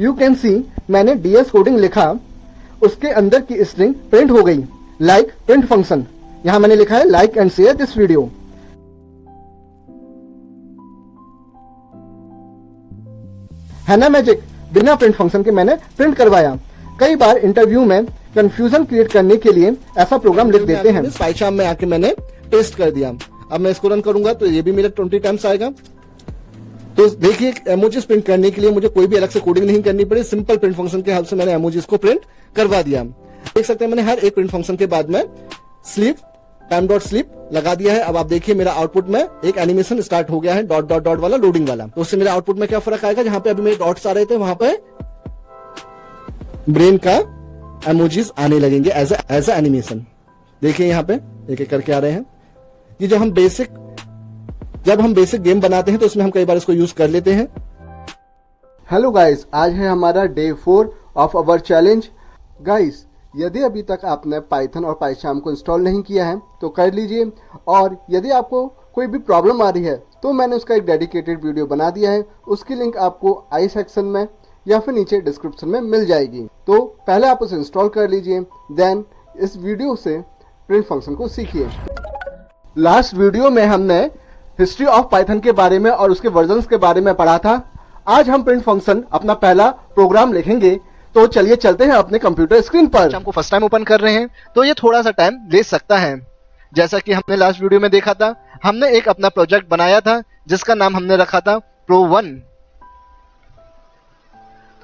You can सी मैंने DS coding लिखा, उसके अंदर की स्ट्रिंग प्रिंट हो गई, लाइक प्रिंट फंक्शन। यहां मैंने लिखा है like and share this video. है ना मैजिक, बिना प्रिंट फंक्शन के मैंने प्रिंट करवाया। कई बार इंटरव्यू में कंफ्यूजन क्रिएट करने के लिए ऐसा प्रोग्राम लिख देते हैं। पाइथन में आके मैंने पेस्ट कर दिया। अब मैं इसको रन करूंगा तो ये भी मेरा 20 टाइम्स आएगा। तो देखिए, इमोजीज प्रिंट करने के लिए मुझे कोई भी अलग से कोडिंग नहीं करनी पड़ी, सिंपल प्रिंट फंक्शन के हेल्प से मैंने इमोजीज को प्रिंट करवा दिया। देख सकते हैं मैंने हर एक प्रिंट फंक्शन के बाद में स्लीप टाइम डॉट स्लीप लगा दिया है। अब आप देखिए मेरा आउटपुट में एक एनिमेशन स्टार्ट हो गया है, डॉट डॉट डॉट वाला, लोडिंग वाला। तो उससे मेरे आउटपुट में क्या फर्क आएगा, जहां पे अभी मेरे डॉट्स आ रहे थे वहां पे ब्रेन का इमोजीज आने लगेंगे एज ए एनिमेशन। देखिए यहाँ पे एक एक करके आ रहे हैं। ये जब हम बेसिक गेम बनाते हैं तो उसमें हम कई बार इसको यूज कर लेते हैं। हेलो गाइस, आज है हमारा day 4 of our challenge. Guys, यदि अभी तक आपने पाइथन और पाइचार्म को इंस्टॉल नहीं किया है तो कर लीजिए, और यदि आपको कोई भी प्रॉब्लम आ रही है तो मैंने उसका एक डेडिकेटेड वीडियो बना दिया है, उसकी लिंक आपको आई सेक्शन में या फिर नीचे डिस्क्रिप्शन में मिल जाएगी। तो पहले आप उसे इंस्टॉल कर लीजिए, देन इस वीडियो से प्रिंट फंक्शन को सीखिए। लास्ट वीडियो में हमने हिस्ट्री ऑफ पाइथन के बारे में और उसके वर्जन्स के बारे में पढ़ा था। आज हम प्रिंट फंक्शन अपना पहला प्रोग्राम लिखेंगे। तो चलिए चलते हैं अपने कंप्यूटर स्क्रीन पर। हमको फर्स्ट टाइम ओपन कर रहे हैं तो ये थोड़ा सा टाइम ले सकता है। जैसा कि हमने लास्ट वीडियो में देखा था, हमने एक अपना प्रोजेक्ट बनाया था जिसका नाम हमने रखा था Pro1।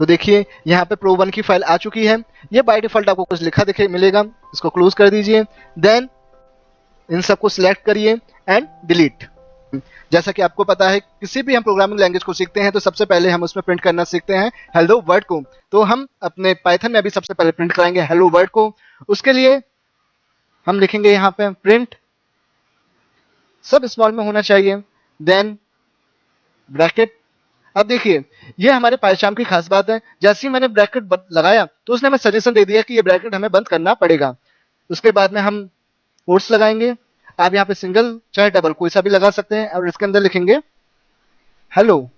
तो देखिए यहाँ पे Pro1 की फाइल आ चुकी है। ये बाय डिफॉल्ट आपको कुछ लिखा दिखे मिलेगा, इसको क्लोज कर दीजिए। देन इन सबको सिलेक्ट करिए एंड डिलीट। जैसा कि आपको पता है, किसी भी हम प्रोग्रामिंग लैंग्वेज को सीखते हैं तो सबसे पहले हम उसमें प्रिंट करना सीखते हैं हेलो वर्ड को। तो हम अपने पाइथन में भी सबसे पहले प्रिंट कराएंगे हेलो वर्ड को। उसके लिए हम लिखेंगे यहाँ पे प्रिंट, सब स्मॉल में होना चाहिए, देन ब्रैकेट। अब देखिए ये हमारे पाइचार्म की खास बात है, जैसे ही मैंने ब्रैकेट लगाया तो उसने हमें सजेशन दे दिया कि ये ब्रैकेट हमें बंद करना पड़ेगा। उसके बाद में हम कोट्स लगाएंगे। आप यहाँ पे सिंगल चाहे डबल कोई सा भी लगा सकते हैं, और इसके अंदर लिखेंगे हेलो।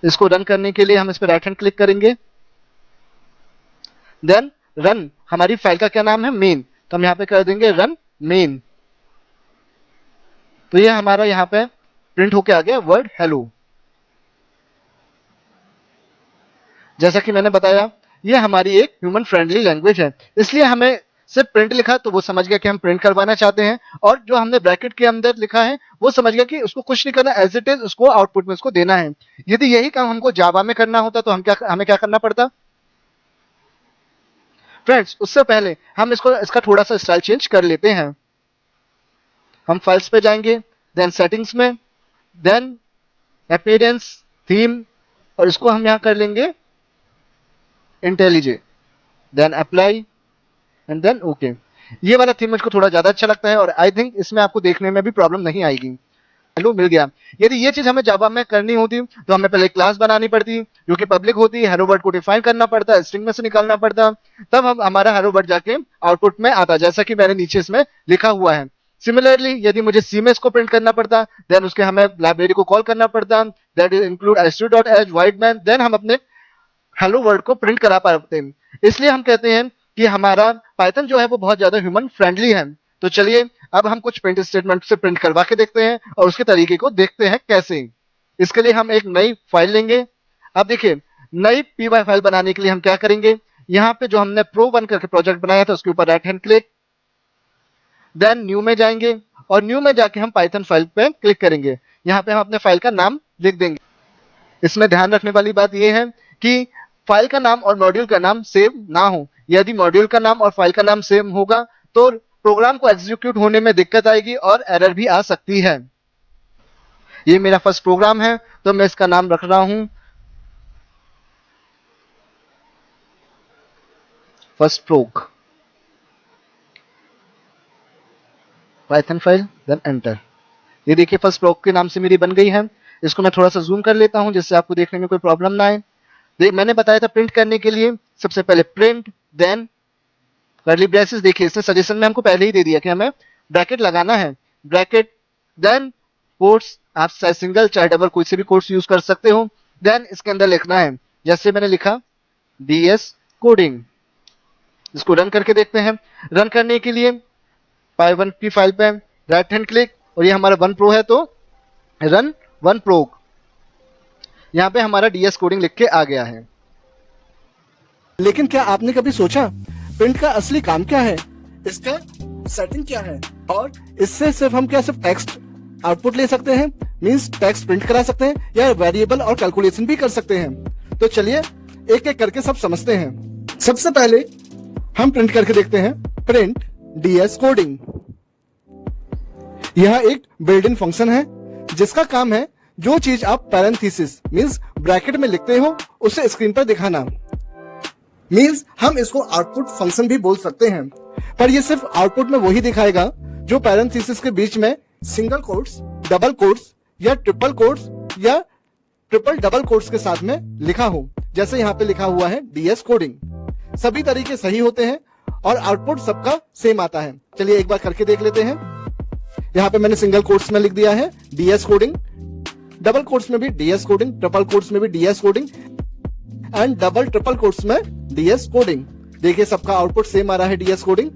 इसको रन करने के लिए हम इस पर राइट हैंड क्लिक करेंगे, देन रन। हमारी फाइल का क्या नाम है, मेन, तो हम यहाँ पे कर देंगे रन मेन। तो ये हमारा यहाँ पे प्रिंट होके आ गया वर्ड हेलो। जैसा कि मैंने बताया, ये हमारी एक ह्यूमन फ्रेंडली लैंग्वेज है, इसलिए हमें सिर्फ प्रिंट लिखा तो वो समझ गया कि हम प्रिंट करवाना चाहते हैं, और जो हमने ब्रैकेट के अंदर लिखा है वो समझ गया कि उसको कुछ नहीं करना, एज इट इज उसको आउटपुट में उसको देना है। यदि यही काम हमको जावा में करना होता तो हमें क्या करना पड़ता फ्रेंड्स। उससे पहले हम इसका थोड़ा सा स्टाइल चेंज कर लेते हैं। हम फाइल्स पे जाएंगे, देन सेटिंग्स में, देन अपीयरेंस, थीम, और इसको हम यहाँ कर लेंगे IntelliJ, then apply and then okay. ये वाला थीम मुझको थोड़ा ज्यादा अच्छा लगता है, और आई थिंक इसमें आपको देखने में भी प्रॉब्लम नहीं आएगी। हेलो मिल गया। यदि ये चीज हमें जावा में करनी होती तो हमें पहले क्लास बनानी पड़ती जो कि पब्लिक होती, हेलो वर्ड को डिफाइन करना पड़ता, स्ट्रिंग में से निकालना पड़ता, तब हम हमारा हेलो वर्ड जाके आउटपुट में आता, जैसा कि मैंने नीचे इसमें लिखा हुआ है। सिमिलरली यदि मुझे सी में इसको प्रिंट करना पड़ता, देन उसके हमें लाइब्रेरी को कॉल करना पड़ता, that is include std.h voidman, then हम अपने हेलो वर्ड को प्रिंट करा पाते हैं। इसलिए हम कहते हैं कि हमारा पाइथन जो है वो बहुत ज्यादा ह्यूमन फ्रेंडली है। तो चलिए अब हम कुछ प्रिंट स्टेटमेंट से प्रिंट करवा के देखते हैं और उसके तरीके को देखते हैं कैसे। इसके लिए हम एक नई फाइल लेंगे। अब देखिए नई py फाइल बनाने के लिए हम क्या करेंगे, यहाँ पे जो हमने Pro1 करके प्रोजेक्ट बनाया था उसके ऊपर right hand click, then new में जाएंगे, और न्यू में जाके हम पाइथन फाइल पे क्लिक करेंगे। यहाँ पे हम अपने फाइल का नाम लिख देंगे। इसमें ध्यान रखने वाली बात यह है कि फाइल का नाम और मॉड्यूल का नाम सेम ना हो। यदि मॉड्यूल का नाम और फाइल का नाम सेम होगा तो प्रोग्राम को एग्जीक्यूट होने में दिक्कत आएगी और एरर भी आ सकती है। ये मेरा फर्स्ट प्रोग्राम है तो मैं इसका नाम रख रहा हूं first prog Python file, then enter. ये देखिए फर्स्ट प्रोग के नाम से मेरी बन गई है। इसको मैं थोड़ा सा जूम कर लेता हूं जिससे आपको देखने में कोई प्रॉब्लम ना आए। मैंने बताया था प्रिंट करने के लिए सबसे पहले प्रिंट, देन कर्ली ब्रेसेस। देखिए इसने सजेशन में हमको पहले ही दे दिया कि हमें ब्रैकेट लगाना है, ब्रैकेट, देन कोट्स। आप चाहे सिंगल चाहे डबल कोई से भी कोट्स यूज कर सकते हो। देन इसके अंदर लिखना है जैसे मैंने लिखा DS कोडिंग। इसको रन करके देखते हैं। रन करने के लिए py1 की फाइल पे राइट हैंड क्लिक, और ये हमारा वन प्रो है तो रन वन प्रो। यहाँ पे हमारा DS कोडिंग लिख के आ गया है। लेकिन क्या आपने कभी सोचा प्रिंट का असली काम क्या है, इसका सेटिंग क्या है, और इससे सिर्फ हम क्या सिर्फ टेक्स्ट आउटपुट ले सकते हैं, मींस टेक्स्ट प्रिंट करा सकते हैं, या वेरिएबल और कैलकुलेशन भी कर सकते हैं। तो चलिए एक एक करके सब समझते हैं। सबसे पहले हम प्रिंट करके देखते हैं प्रिंट DS कोडिंग। यह एक बिल्ट इन फंक्शन है जिसका काम है जो चीज आप पैरेंथेसिस मींस ब्रैकेट में लिखते हो उसे स्क्रीन पर दिखाना। मींस हम इसको आउटपुट फंक्शन भी बोल सकते हैं, पर ये सिर्फ आउटपुट में वही दिखाएगा जो पैरेंथेसिस के बीच में सिंगल कोट्स, डबल कोट्स या ट्रिपल कोट्स या ट्रिपल डबल कोट्स के साथ में लिखा हो। जैसे यहाँ पे लिखा हुआ है DS कोडिंग। सभी तरीके सही होते हैं और आउटपुट सबका सेम आता है। चलिए एक बार करके देख लेते हैं। यहाँ पे मैंने सिंगल कोट्स में लिख दिया है DS कोडिंग, डबल कोट्स में भी DS कोडिंग, ट्रिपल कोट्स में भी DS coding and double triple quotes में DS कोडिंग। देखिए सबका आउटपुट सेम आ रहा है DS कोडिंग।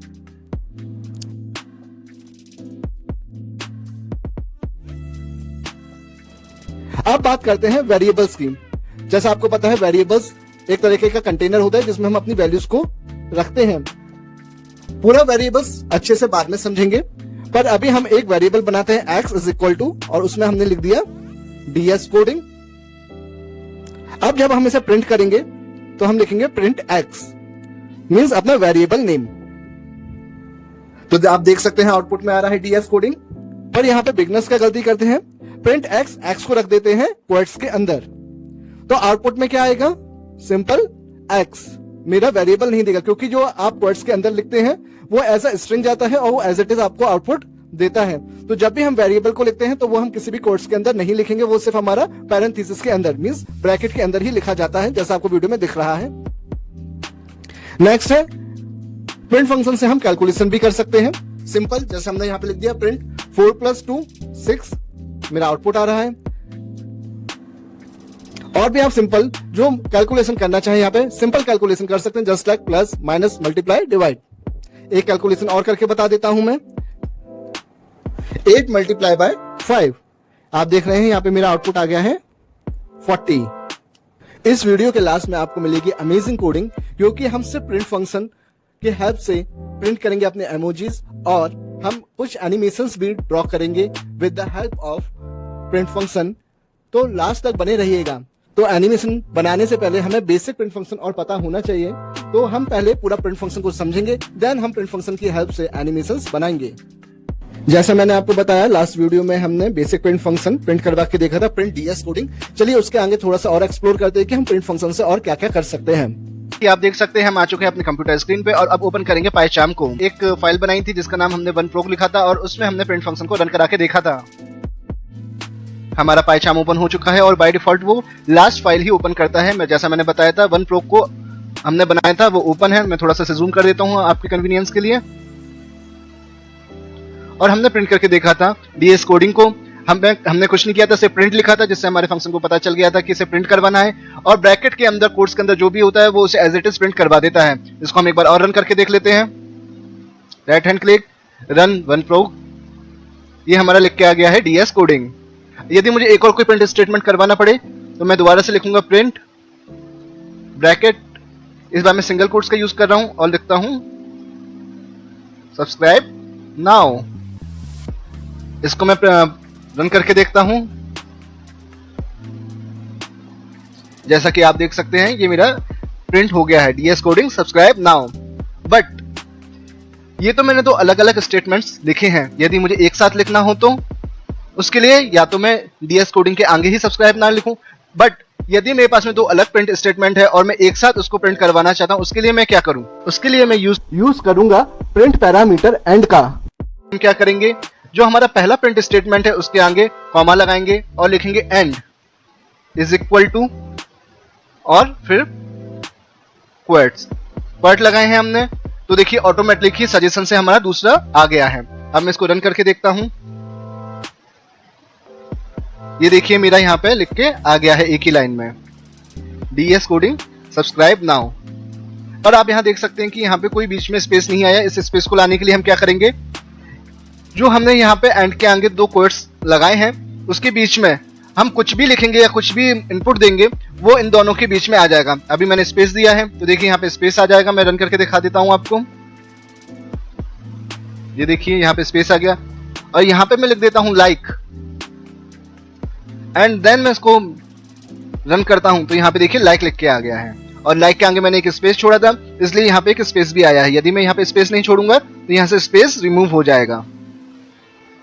अब बात करते हैं वेरिएबल्स की। जैसा आपको पता है वेरिएबल्स एक तरीके का कंटेनर होता है जिसमें हम अपनी वैल्यूज को रखते हैं। पूरा वेरिएबल्स अच्छे से बाद में समझेंगे, पर अभी हम एक वेरिएबल बनाते हैं x इज इक्वल टू, और उसमें हमने लिख दिया DS कोडिंग। अब जब हम इसे प्रिंट करेंगे तो हम लिखेंगे प्रिंट x, मींस अपना वेरिएबल नेम। तो आप देख सकते हैं आउटपुट में आ रहा है DS कोडिंग, पर यहाँ पे बिगनर्स क्या गलती करते हैं, प्रिंट x को रख देते हैं क्वोट्स के अंदर। तो आउटपुट में क्या आएगा, सिंपल x। मेरा वेरिएबल नहीं देगा क्योंकि जो आप क्वोट्स के अंदर लिखते हैं वो एज अ स्ट्रिंग जाता है और वो एज इट इज आपको आउटपुट देता है। तो जब भी हम वेरिएबल को लिखते हैं तो वो हम किसी भी कोट्स के अंदर नहीं लिखेंगे, वो सिर्फ हमारा पैरेंथेसिस के अंदर मींस ब्रैकेट के अंदर ही लिखा जाता है, जैसा आपको वीडियो में दिख रहा है। नेक्स्ट है प्रिंट फंक्शन से हम कैलकुलेशन भी कर सकते हैं। सिंपल, जैसे हमने यहाँ पे लिख दिया प्रिंट 4 + 2 6, मेरा आउटपुट आ रहा है। और भी आप सिंपल जो कैलकुलेशन करना चाहें यहाँ पे सिंपल कैलकुलेशन कर सकते हैं, just like plus minus multiply divide. एक कैलकुलेशन और करके बता देता हूं मैं, 8 × 5। आप देख रहे हैं यहाँ पे मेरा आउटपुट आ गया है 40। इस वीडियो के लास्ट में आपको मिलेगी अमेजिंग कोडिंग, क्योंकि हम सिर्फ प्रिंट फंक्शन की हेल्प से प्रिंट करेंगे अपने इमोजीज, और हम कुछ एनिमेशंस भी ड्रॉ करेंगे with the help of print function. तो लास्ट तक बने रहिएगा। तो एनिमेशन बनाने से पहले हमें बेसिक प्रिंट फंक्शन और पता होना चाहिए, तो हम पहले पूरा प्रिंट फंक्शन को समझेंगे, देन हम प्रिंट फंक्शन की हेल्प से एनिमेशंस बनाएंगे। जैसा मैंने आपको बताया लास्ट वीडियो में हमने बेसिक प्रिंट फंक्शन प्रिंट करवा के देखा था, प्रिंट DS कोडिंग। चलिए उसके आगे थोड़ा सा और एक्सप्लोर करते हैं कि हम प्रिंट फंक्शन से और क्या क्या कर सकते हैं। आप देख सकते हैं हम आ चुके हैं अपने कंप्यूटर स्क्रीन पे, और अब ओपन करेंगे पाइचार्म को। एक फाइल बनाई थी जिसका नाम हमने वन प्रो लिखा था, और उसमें हमने प्रिंट फंक्शन को रन करा के देखा था। हमारा पाइचार्म ओपन हो चुका है, और बाय डिफॉल्ट वो लास्ट फाइल ही ओपन करता है। जैसा मैंने बताया था वन प्रो को हमने बनाया था वो ओपन है। मैं थोड़ा सा जूम कर देता हूँ आपके कन्वीनियंस के लिए। और हमने प्रिंट करके देखा था DS कोडिंग को। हमने कुछ नहीं किया था, सिर्फ प्रिंट लिखा था, जिससे हमारे फंक्शन को पता चल गया था कि इसे प्रिंट करवाना है, और ब्रैकेट के अंदर कोट्स के अंदर जो भी होता है वो उसे एज इट इज प्रिंट करवा देता है। इसको हम एक बार और रन करके देख लेते हैं। Right hand click, run one pro. ये हमारा लिख के आ गया है DS कोडिंग। यदि मुझे एक और कोई प्रिंट स्टेटमेंट करवाना पड़े तो मैं दोबारा से लिखूंगा प्रिंट ब्रैकेट, इस बार मैं सिंगल कोट्स का यूज कर रहा हूं, और लिखता हूं सब्सक्राइब नाउ। इसको मैं रन करके देखता हूं। जैसा कि आप देख सकते हैं ये मेरा प्रिंट हो गया है DS coding subscribe now. But ये तो मैंने दो अलग अलग स्टेटमेंट्स लिखे हैं। यदि मुझे एक साथ लिखना हो तो उसके लिए या तो मैं DS कोडिंग के आगे ही सब्सक्राइब नाउ लिखूं, बट यदि मेरे पास में दो अलग प्रिंट स्टेटमेंट है और मैं एक साथ उसको प्रिंट करवाना चाहता हूं, उसके लिए मैं क्या करूं? उसके लिए मैं यूज करूंगा प्रिंट पैरामीटर एंड का। हम क्या करेंगे, जो हमारा पहला प्रिंट स्टेटमेंट है उसके आगे कॉमा लगाएंगे और लिखेंगे एंड इज इक्वल टू, और फिर क्वोट्स क्वोट लगाए हैं हमने। तो देखिए ऑटोमेटिक ही सजेशन से हमारा दूसरा आ गया है। अब मैं इसको रन करके देखता हूं। ये देखिए मेरा यहाँ पे लिख के आ गया है एक ही लाइन में DS कोडिंग सब्सक्राइब नाउ। और आप यहाँ देख सकते हैं कि यहाँ पे कोई बीच में स्पेस नहीं आया। इस स्पेस को लाने के लिए हम क्या करेंगे, जो हमने यहाँ पे एंड के आगे 2 कोट्स लगाए हैं उसके बीच में हम कुछ भी लिखेंगे या कुछ भी इनपुट देंगे वो इन दोनों के बीच में आ जाएगा। अभी मैंने स्पेस दिया है तो देखिए यहाँ पे स्पेस आ जाएगा। मैं रन करके दिखा देता हूँ आपको। ये देखिए यहाँ पे स्पेस आ गया और यहाँ पे मैं लिख देता हूँ लाइक एंड देन मैं इसको रन करता हूँ तो यहाँ पे देखिए लाइक लिख के आ गया है। और लाइक के आगे मैंने एक स्पेस छोड़ा था इसलिए यहाँ पे एक स्पेस भी आया है। यदि मैं यहाँ पे स्पेस नहीं छोड़ूंगा तो यहाँ से स्पेस रिमूव हो जाएगा।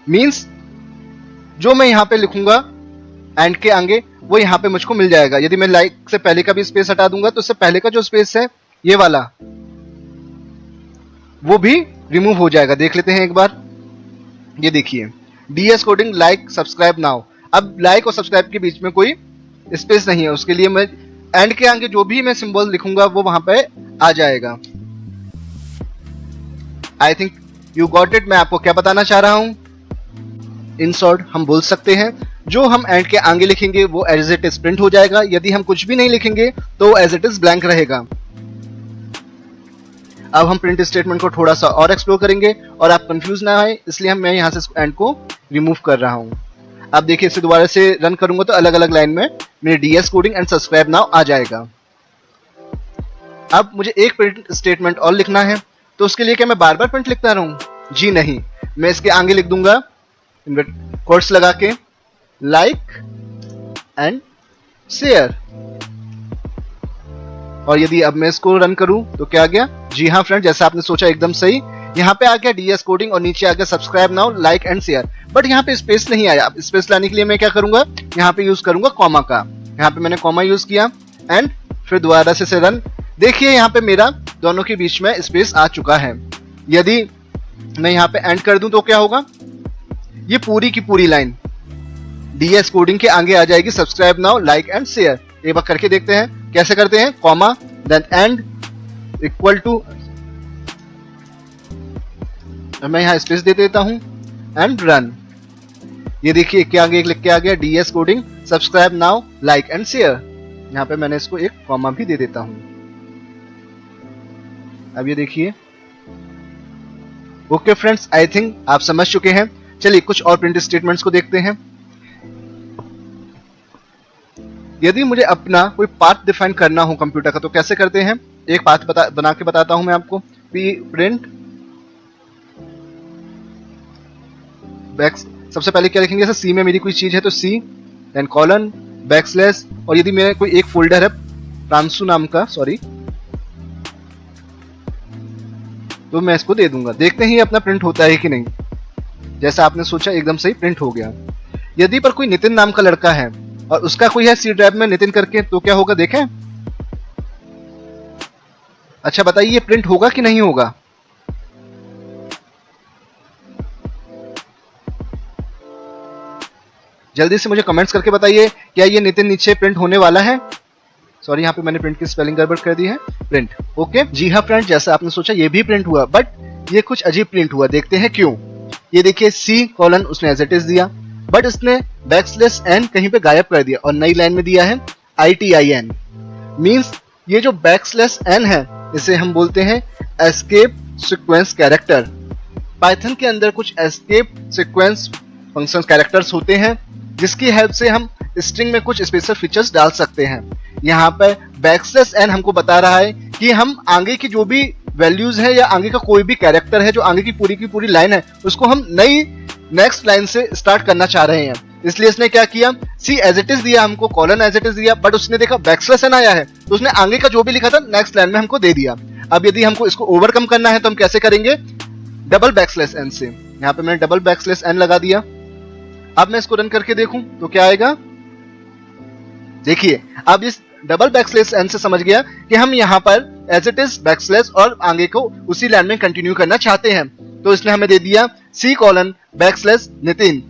मींस जो मैं यहाँ पे लिखूंगा एंड के आगे वो यहाँ पे मुझको मिल जाएगा। यदि मैं लाइक से पहले का भी स्पेस हटा दूंगा तो उससे पहले का जो स्पेस है ये वाला वो भी रिमूव हो जाएगा। देख लेते हैं एक बार। ये देखिए DS coding like subscribe now. अब लाइक और सब्सक्राइब के बीच में कोई स्पेस नहीं है, उसके लिए मैं एंड के आगे जो भी मैं सिंबल लिखूंगा वो वहां पे आ जाएगा। I think you got it. मैं आपको क्या बताना चाह रहा हूं, इन शॉर्ट हम बोल सकते हैं जो हम एंड के आगे लिखेंगे वो एज इट इज प्रिंट हो जाएगा। यदि हम कुछ भी नहीं लिखेंगे तो एज इट इज ब्लैंक रहेगा। अब हम प्रिंट स्टेटमेंट को थोड़ा सा और एक्सप्लोर करेंगे और आप कंफ्यूज ना आए इसलिए मैं यहाँ से एंड को रिमूव कर रहा हूँ। अब देखिए इसे दोबारा से रन करूंगा तो अलग अलग लाइन में मेरे DS coding and subscribe now आ जाएगा। अब मुझे एक प्रिंट स्टेटमेंट और लिखना है तो उसके लिए क्या मैं बार बार प्रिंट लिखता रहूं? जी नहीं, मैं इसके आगे लिख दूंगा कोट्स लगा के लाइक एंड शेयर। और यदि अब मैं इसको रन करूं तो क्या आ गया? जी हाँ फ्रेंड, जैसा आपने सोचा एकदम सही। यहाँ पे आ गया DS कोडिंग और नीचे आ गया subscribe now like and share. But यहाँ पे स्पेस नहीं आया। अब स्पेस लाने के लिए मैं क्या करूंगा, यहाँ पे यूज करूंगा कॉमा का। यहाँ पे मैंने कॉमा यूज किया एंड फिर दोबारा से रन। देखिए यहाँ पे मेरा दोनों के बीच में स्पेस आ चुका है। यदि मैं यहाँ पे एंड कर दूं तो क्या होगा, ये पूरी की पूरी लाइन DS कोडिंग के आगे आ जाएगी subscribe now like and share. एक बार करके देखते हैं कैसे करते हैं। Comma then and equal to, मैं यहाँ स्पेस दे देता हूं एंड रन। ये देखिए क्या आगे एक लिख के आ गया DS coding subscribe now like and share. यहाँ पे मैंने इसको एक कॉमा भी दे देता हूं। अब ये देखिए। ओके फ्रेंड्स, आई थिंक आप समझ चुके हैं। चलिए कुछ और प्रिंट स्टेटमेंट्स को देखते हैं। यदि मुझे अपना कोई पाथ डिफाइन करना हो कंप्यूटर का तो कैसे करते हैं, एक पाथ बना के बताता हूं मैं आपको। प्रिंट बैक, सबसे पहले क्या लिखेंगे, जैसे सी में मेरी कोई चीज है तो सी देन कॉलन बैकस्लैश। और यदि मेरा कोई एक फोल्डर है प्रांशु नाम का, सॉरी, तो मैं इसको दे दूंगा। देखते हैं अपना प्रिंट होता है कि नहीं। जैसा आपने सोचा एकदम सही प्रिंट हो गया। यदि पर कोई नितिन नाम का लड़का है और उसका कोई है सी ड्राइव में नितिन करके तो क्या होगा देखें। अच्छा बताइए ये प्रिंट होगा कि नहीं होगा। जल्दी से मुझे कमेंट्स करके बताइए क्या ये नितिन नीचे प्रिंट होने वाला है। सॉरी, यहाँ पे मैंने प्रिंट की स्पेलिंग गड़बड़ कर दी है। Print okay. जी हाँ फ्रेंड, जैसा आपने सोचा ये भी प्रिंट हुआ, बट ये कुछ अजीब प्रिंट हुआ। देखते हैं क्यों। ये देखिए सी कॉलन उसने एज इट इज दिया, बट इसने बैकस्लैश एन कहीं पे गायब कर दिया और नई लाइन में दिया है ITIN। मींस ये जो बैकस्लैश एन है इसे हम बोलते हैं एस्केप सीक्वेंस कैरेक्टर। पाइथन के अंदर कुछ एस्केप सीक्वेंस फंक्शन कैरेक्टर्स होते हैं जिसकी हेल्प से हम स्ट्रिंग में कुछ स्पेशल फीचर्स डाल सकते हैं। यहाँ पर बैकस्लैश एन हमको बता रहा है कि हम आगे की जो भी वैल्यूज है या आगे का कोई भी कैरेक्टर है जो आगे की पूरी लाइन है उसको हम नई नेक्स्ट लाइन से स्टार्ट करना चाह रहे हैं। इसलिए इसने क्या किया, सी एज इट इज दिया हमको, कॉलन एज इट इज दिया, बट उसने देखा बैकस्लैश एन आया है तो उसने आगे का जो भी लिखा था नेक्स्ट लाइन में हमको दे दिया। अब यदि हमको इसको ओवरकम करना है तो हम कैसे करेंगे, डबल बैकस्लैश एन से। यहाँ पे मैंने डबल बैकस्लैश एन लगा दिया। अब मैं इसको रन करके देखूं तो क्या आएगा। देखिए अब इस डबल बैकस्लैश एन से समझ गया कि हम यहाँ पर एज इट इज बैकस्लैश और आगे को उसी लाइन में कंटिन्यू करना चाहते हैं। तो इसने हमें दे दिया सी कॉलन बैकस्लैश नितिन।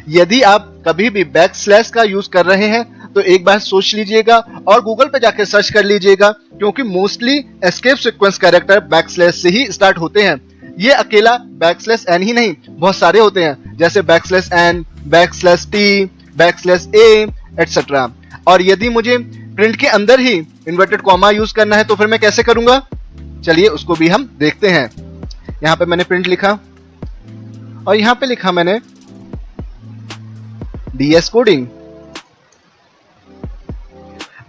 यदि आप कभी भी बैकस्लैश का यूज कर रहे हैं तो एक बार सोच लीजिएगा और गूगल पे जाके सर्च कर लीजिएगा, क्योंकि mostly escape sequence character backslash से ही स्टार्ट होते हैं। ये अकेला बैकस्लैश एन ही नहीं, बहुत सारे होते हैं, जैसे backslash n, backslash t, backslash a etcetera. और यदि मुझे प्रिंट के अंदर ही इन्वर्टेड कॉमा यूज करना है, तो फिर मैं कैसे करूंगा, चलिए उसको भी हम देखते हैं। यहां पे मैंने प्रिंट लिखा और यहां पे लिखा मैंने DS कोडिंग,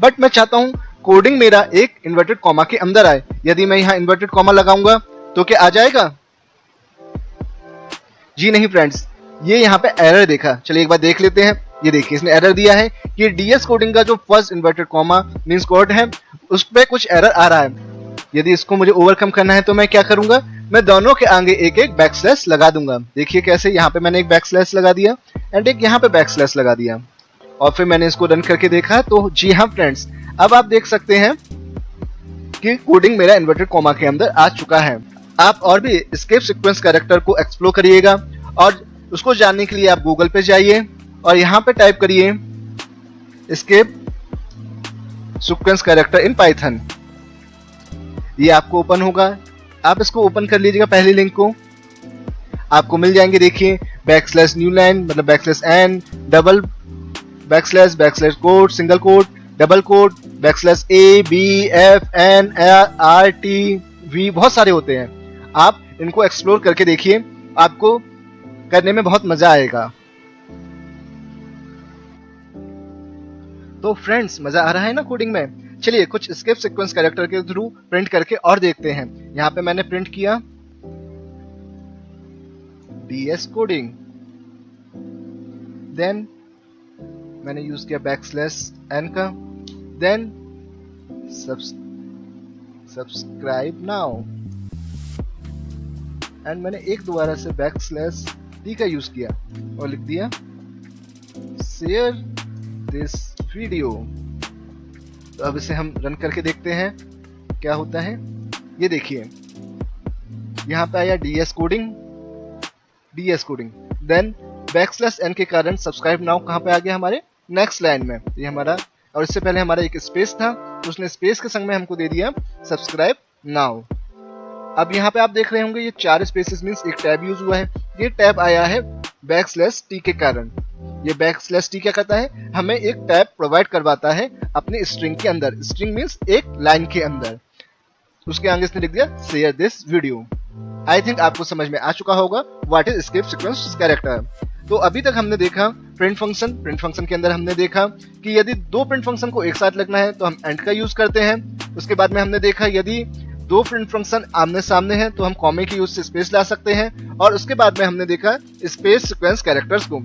बट मैं चाहता हूं कोडिंग मेरा एक इन्वर्टेड कॉमा के अंदर आए। यदि मैं यहां इन्वर्टेड कॉमा लगाऊंगा तो क्या आ जाएगा? जी नहीं फ्रेंड्स, ये यहाँ पे एरर देखा। चलिए एक बार देख लेते हैं। ये देखिए इसने एरर दिया है कि DS कोडिंग का जो first inverted comma means code है उस पे कुछ एरर आ रहा है। यदि इसको मुझे ओवरकम करना है तो मैं क्या करूंगा, मैं दोनों के आगे एक एक बैकस्लैश लगा दूंगा। देखिए कैसे, यहाँ पे मैंने एक बैकस्लैश लगा दिया एंड एक यहाँ पे बैकस्लैश लगा दिया और फिर मैंने इसको रन करके देखा तो जी हाँ फ्रेंड्स, अब आप देख सकते हैं कि कोडिंग मेरा इन्वर्टेड कॉमा के अंदर आ चुका है। आप और भी एस्केप सीक्वेंस कैरेक्टर को एक्सप्लोर करिएगा और उसको जानने के लिए आप गूगल पे जाइए और यहाँ पे टाइप करिए escape sequence character in Python. ये आपको ओपन होगा, आप इसको ओपन कर लीजिएगा। पहली लिंक को आपको मिल जाएंगे। देखिए बैकस्लैश न्यू लाइन मतलब backslash n, double backslash, backslash quote, single quote, double quote, backslash ABFNRT, बहुत सारे होते हैं। आप इनको एक्सप्लोर करके देखिए, आपको करने में बहुत मजा आएगा। तो फ्रेंड्स, मजा आ रहा है ना कोडिंग में? चलिए कुछ एस्केप सीक्वेंस कैरेक्टर के थ्रू प्रिंट करके और देखते हैं। यहां पे मैंने प्रिंट किया DS कोडिंग, देन मैंने यूज किया बैकस्लैश n का, देन सब्सक्राइब नाउ एंड मैंने एक दोबारा से बैकस्लैश D का यूज किया और लिख दिया शेयर दिस वीडियो। तो अब इसे हम रन करके देखते हैं क्या होता है। ये देखिए यहाँ पे आया DS coding, then backslash n के कारण सब्सक्राइब नाउ कहाँ पे आ गया, हमारे नेक्स्ट लाइन में। ये हमारा, और इससे पहले हमारा एक स्पेस था तो उसने स्पेस के संग में हमको दे दिया सब्सक्राइब नाउ। अब यहाँ पे आप देख रहे होंगे ये 4 स्पेसेस मींस एक टैब यूज हुआ है। ये टैब आया है बैकस्लैश T के कारण। ये बैकस्लैश T क्या करता है, हमें एक टैब प्रोवाइड करवाता है अपने स्ट्रिंग के अंदर। स्ट्रिंग मींस एक लाइन के अंदर। उसके आगे इसने लिख दिया share this video. I think आपको समझ में आ चुका होगा what is escape sequence character. तो अभी तक हमने देखा प्रिंट फंक्शन के अंदर हमने देखा कि यदि 2 प्रिंट फंक्शन को एक साथ लिखना है तो हम एंड का यूज करते हैं। उसके बाद में हमने देखा यदि 2 प्रिंट फंक्शन आमने सामने हैं तो हम कॉमे के यूज से स्पेस ला सकते हैं। और उसके बाद में हमने देखा स्पेस सीक्वेंस कैरेक्टर्स को।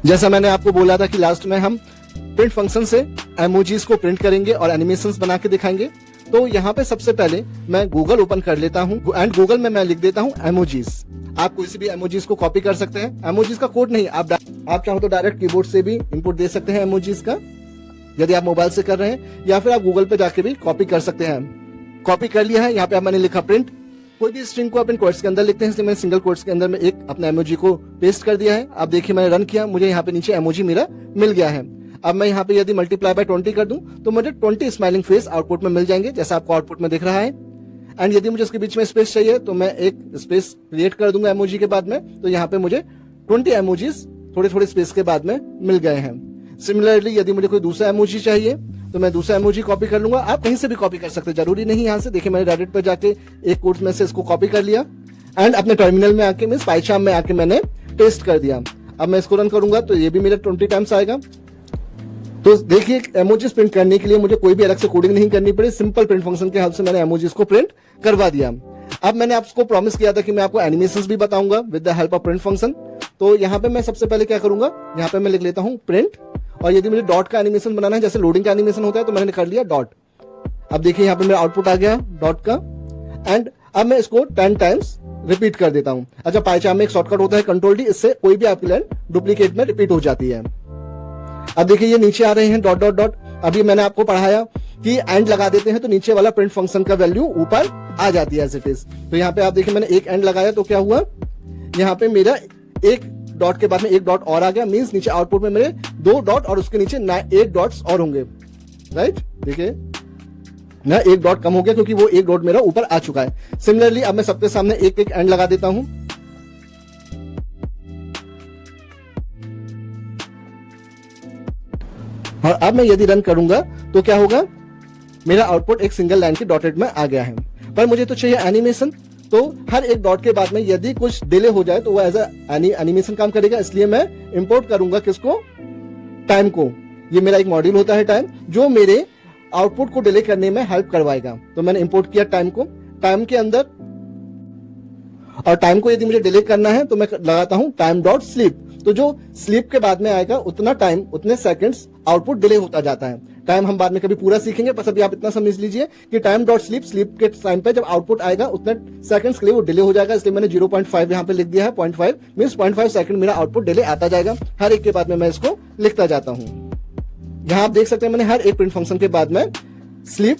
जैसा मैंने आपको बोला था कि लास्ट में हम प्रिंट फंक्शन से इमोजीज को प्रिंट करेंगे और एनिमेशंस बना के दिखाएंगे। तो यहाँ पे सबसे पहले मैं गूगल ओपन कर लेता हूँ एंड गूगल में मैं लिख देता हूँ इमोजीज। आप कोई भी इमोजीज को कॉपी कर सकते हैं। इमोजीज का कोड नहीं, आप चाहो तो डायरेक्ट कीबोर्ड से भी इनपुट दे सकते हैं इमोजीज का, यदि आप मोबाइल से कर रहे हैं, या फिर आप गूगल पे जाके भी कॉपी कर सकते हैं। कॉपी कर लिया है। यहाँ पे मैंने लिखा प्रिंट। कोई भी स्ट्रिंग को आप इन कोट्स के अंदर लिखते हैं, इसलिए मैंने सिंगल कोट्स के अंदर में एक अपना इमोजी को पेस्ट कर दिया है। आप देखिए मैंने रन किया, मुझे यहाँ पे नीचे इमोजी मेरा मिल गया है। अब मैं यहाँ पे यदि मल्टीप्लाई बाय 20 कर दूं तो मुझे 20 स्माइलिंग फेस आउटपुट में मिल जाएंगे, जैसा आपको आउटपुट में दिख रहा है। एंड यदि मुझे इसके बीच में स्पेस चाहिए तो मैं एक स्पेस क्रिएट कर दूंगा इमोजी के बाद में। तो यहाँ पे मुझे 20 इमोजीज थोड़े थोड़े स्पेस के बाद में मिल गए हैं। सिमिलरली यदि मुझे कोई दूसरा इमोजी चाहिए तो मैं दूसरा इमोजी कॉपी कर लूंगा। आप कहीं से भी कॉपी कर सकते हैं, जरूरी नहीं यहाँ से। देखिए मैंने रेडिट पर जाके एक कोड में से इसको कॉपी कर लिया एंड अपने टर्मिनल में आके मींस पाइचार्म में आके मैंने पेस्ट कर दिया। अब मैं इसको रन करूंगा तो ये भी मेरा 20 टाइम्स आएगा। तो देखिए इमोजीज प्रिंट करने के लिए मुझे कोई भी अलग से कोडिंग नहीं करनी पड़ी, सिंपल प्रिंट फंक्शन के हेल्प से मैंने इमोजीज को प्रिंट करवा दिया। अब मैंने आपको प्रॉमिस किया था कि मैं आपको एनिमेशंस भी बताऊंगा with the help of print function. तो यहाँ पे मैं सबसे पहले क्या करूंगा, यहाँ पे मैं लिख लेता हूँ प्रिंट, और यदि मुझे डॉट का एनिमेशन बनाना है, जैसे लोडिंग का एनिमेशन होता है, तो मैंने कर लिया डॉट। अब देखिए यहाँ पे मेरा आउटपुट आ गया डॉट का। एंड अब मैं इसको 10 टाइम्स रिपीट कर देता हूँ। अच्छा, पाइचार्म में एक शॉर्टकट होता है कंट्रोल डी, इससे कोई भी आपकी लाइन डुप्लीकेट में रिपीट हो जाती है। अब देखिए ये नीचे आ रहे हैं डॉट डॉट डॉट। अभी मैंने आपको पढ़ाया कि एंड लगा देते हैं तो नीचे वाला प्रिंट फंक्शन का वैल्यू ऊपर आ जाती है एज इट इज। तो यहाँ पे आप देखिए मैंने एक एंड लगाया तो क्या हुआ, यहाँ पे मेरा एक डॉट के बाद में एक डॉट और आ गया, मींस नीचे आउटपुट में मेरे 2 डॉट और उसके नीचे 8 डॉट्स और होंगे। राइट, देखिए ना एक डॉट कम हो गया क्योंकि वो एक डॉट मेरा ऊपर आ चुका है। सिमिलरली अब मैं सबके सामने एक एक एंड लगा देता हूं। और अब मैं यदि रन करूंगा तो क्या होगा, मेरा आउटपुट एक सिंगल लाइन के डॉटेड में आ गया है। पर मुझे तो चाहिए एनिमेशन, तो हर एक डॉट के बाद में यदि कुछ डिले हो जाए तो वो एज एनिमेशन काम करेगा, इसलिए मैं इंपोर्ट करूंगा किसको, टाइम को। ये मेरा एक मॉड्यूल होता है टाइम, जो मेरे आउटपुट को डिले करने में हेल्प करवाएगा। तो मैंने इंपोर्ट किया टाइम को, टाइम के अंदर, और टाइम को यदि मुझे डिले करना है तो मैं लगाता हूं टाइम डॉट स्लीप। तो जो स्लीप के बाद में आएगा उतना टाइम, उतने सेकंड्स आउटपुट डिले होता जाता है। टाइम हम बाद में कभी पूरा सीखेंगे, बस अभी आप इतना समझ लीजिए कि टाइम डॉट स्लीप, स्लीप के टाइम पे जब आउटपुट आएगा उतने सेकंड्स के लिए वो डिले हो जाएगा। इसलिए मैंने 0.5 यहाँ पे लिख दिया है। 0.5 मींस 0.5 सेकंड मेरा आउटपुट डिले आता जाएगा। हर एक के बाद में मैं इसको लिखता जाता हूँ। यहाँ आप देख सकते हैं मैंने हर एक प्रिंट फंक्शन के बाद में स्लीप,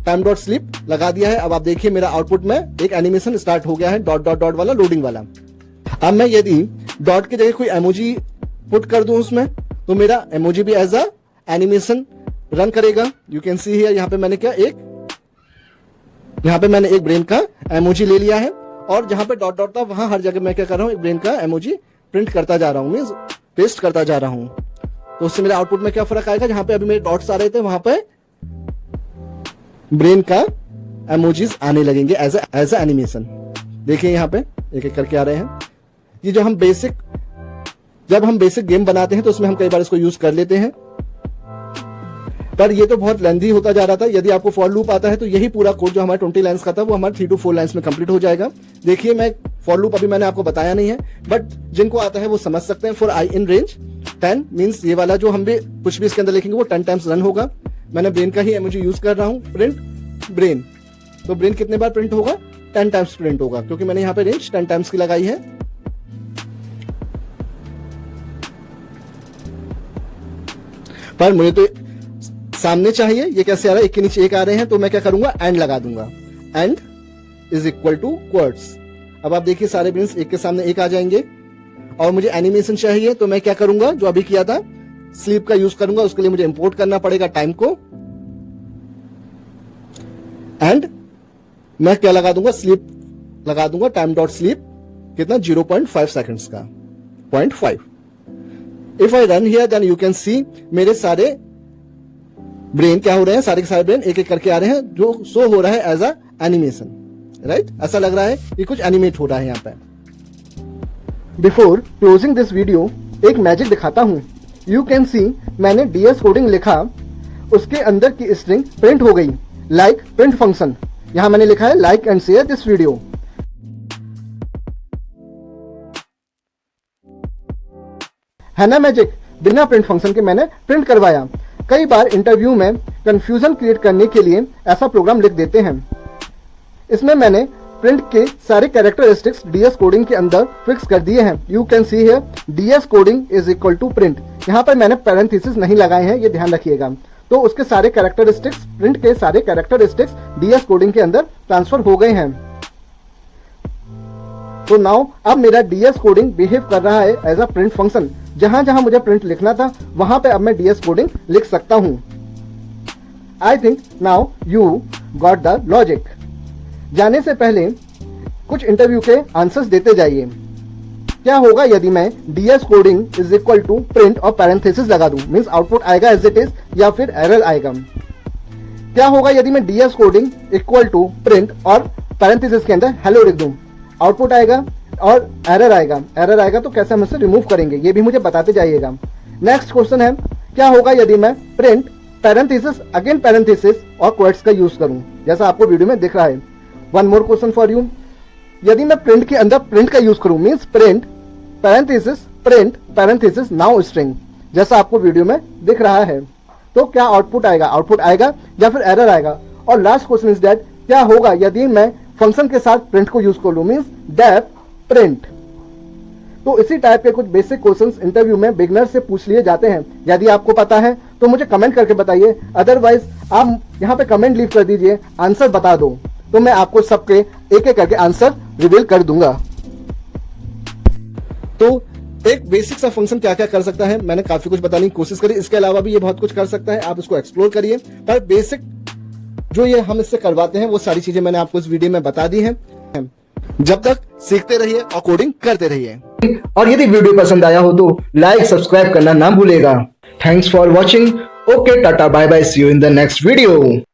टाइम डॉट स्लीप लगा दिया है। अब आप देखिए मेरा आउटपुट में एक एनिमेशन स्टार्ट हो गया है, डॉट डॉट डॉट वाला, लोडिंग वाला। अब मैं यदि डॉट की जगह कोई इमोजी पुट कर दूं उसमें, तो मेरा इमोजी भी एज अ एनिमेशन रन करेगा। यू कैन सी हियर, यहाँ पे मैंने क्या यहाँ पे मैंने एक ब्रेन का इमोजी ले लिया है, और जहां पे डॉट डॉट था वहां हर जगह मैं क्या कर रहा हूँ, एक ब्रेन का इमोजी प्रिंट करता जा रहा हूँ, मींस पेस्ट करता जा रहा हूँ। तो उससे मेरे आउटपुट में क्या फर्क आएगा, जहां पे अभी मेरे डॉट्स आ रहे थे वहां पे ब्रेन का इमोजीज आने लगेंगे एज ए एनिमेशन। देखिए यहाँ पे एक एक करके आ रहे हैं। ये जो हम जब हम बेसिक गेम बनाते हैं तो उसमें हम कई बार इसको यूज कर लेते हैं, पर ये तो बहुत लेंथी होता जा रहा था। यदि आपको फॉर लूप आता है तो यही पूरा कोड जो हमारा 20 लाइन्स का था वो हमारा 3 to 4 लाइन्स में कंप्लीट हो जाएगा। देखिए मैं फॉर लूप अभी मैंने आपको बताया नहीं है, बट जिनको आता है वो समझ सकते हैं। For I in range 10 means ये वाला जो हम भी कुछ भी इसके अंदर लिखेंगे वो 10 टाइम्स रन होगा। मैंने ब्रेन का ही इमोजी यूज कर रहा हूं, प्रिंट ब्रेन। तो ब्रेन कितने बार प्रिंट होगा, 10 टाइम्स प्रिंट होगा, क्योंकि मैंने यहाँ पे रेंज 10 टाइम्स की लगाई है। पर मुझे तो सामने चाहिए, ये कैसे आ रहा है, एक के नीचे एक आ रहे हैं, तो मैं क्या करूंगा, एंड लगा दूंगा। End is equal to quotes. अब आप देखिए सारे ब्रेन्स एक के सामने एक आ जाएंगे। और मुझे एनिमेशन चाहिए तो मैं क्या करूंगा, जो अभी किया था स्लीप का यूज करूंगा। उसके लिए मुझे इंपोर्ट करना पड़ेगा टाइम को, एंड मैं क्या लगा दूंगा, स्लीप लगा दूंगा, टाइम डॉट स्लीप कितना 0.5 सेकंड्स का 0.5। If I run here then you can see मेरे सारे ब्रेन क्या हो रहे हैं, सारे के सारे ब्रेन एक एक करके आ रहे हैं, जो शो हो रहा है एज अ एनिमेशन, राइट। ऐसा लग रहा है कि कुछ एनिमेट हो रहा है यहाँ पे। बिफोर क्लोजिंग दिस वीडियो एक मैजिक दिखाता हूं। यू कैन सी मैंने डीएस कोडिंग लिखा, उसके अंदर की स्ट्रिंग प्रिंट हो गई, लाइक प्रिंट फंक्शन। यहां मैंने लिखा है like and share this video. है ना मैजिक, बिना प्रिंट फंक्शन के मैंने प्रिंट करवाया। कई बार इंटरव्यू में कंफ्यूजन क्रिएट करने के लिए ऐसा प्रोग्राम लिख देते हैं। इसमें मैंने प्रिंट के सारे कैरेक्टरिस्टिक्स डीएस कोडिंग के अंदर फिक्स कर दिए हैं। You can see here DS coding is equal to print. यहाँ पर मैंने पैरेंथेसिस नहीं लगाए हैं, ये ध्यान रखिएगा। तो उसके सारे कैरेक्टरिस्टिक्स, प्रिंट के सारे कैरेक्टरिस्टिक्स डीएस कोडिंग के अंदर ट्रांसफर हो गए हैं। तो नाउ अब मेरा डीएस कोडिंग बिहेव कर रहा है एज अ प्रिंट फंक्शन। जहां जहां मुझे प्रिंट लिखना था वहां पे अब मैं डीएस कोडिंग लिख सकता हूं। I think now you got the logic. जाने से पहले कुछ इंटरव्यू के आंसर्स देते जाइए। क्या होगा यदि मैं DS coding is equal to print और पैरेंथेसिस लगा दूं, मींस आउटपुट आएगा एज इट इज या फिर एरर आएगा। क्या होगा यदि मैं DS coding equal to print और पैरेंथेसिस के अंदर हेलो लिख दूं, आउटपुट आएगा और एरर आएगा। एरर आएगा तो कैसे हम इसे रिमूव करेंगे, ये भी मुझे बताते जाइएगा। नेक्स्ट क्वेश्चन है, क्या होगा यदि मैं प्रिंट पैरेंथेसिस अगेन पैरेंथेसिस और क्वोट्स का यूज करूं, जैसा आपको वीडियो में दिख रहा है। One more question for you, यदि मैं प्रिंट के अंदर प्रिंट का यूज करूं, means print parenthesis now string, जैसा आपको वीडियो में दिख रहा है, तो क्या आउटपुट आएगा, या फिर एरर आएगा। और लास्ट क्वेश्चन इज दैट, क्या होगा यदि मैं फंक्शन के साथ प्रिंट को यूज कर लूं, मींस डेफ प्रिंट। तो इसी टाइप के कुछ बेसिक क्वेश्चंस इंटरव्यू में बिगनर से पूछ लिए जाते हैं। यदि आपको पता है तो मुझे कमेंट करके बताइए, अदरवाइज आप यहाँ पे कमेंट लीव कर दीजिए, आंसर बता दो, तो मैं आपको सबके एक एक करके आंसर रिवील कर दूंगा। तो एक बेसिक सा फंक्शन क्या क्या कर सकता है, मैंने काफी कुछ बताने की कोशिश करी। इसके अलावा भी ये बहुत कुछ कर सकता है, आप इसको एक्सप्लोर करिए। पर बेसिक जो ये हम इससे करवाते हैं वो सारी चीजें मैंने आपको इस वीडियो में बता दी हैं। जब तक सीखते रहिए और कोडिंग करते रहिए। और यदि वीडियो पसंद आया हो तो लाइक सब्सक्राइब करना ना भूलेगा। Thanks for watching. Okay, Tata, bye bye. See you in the next video.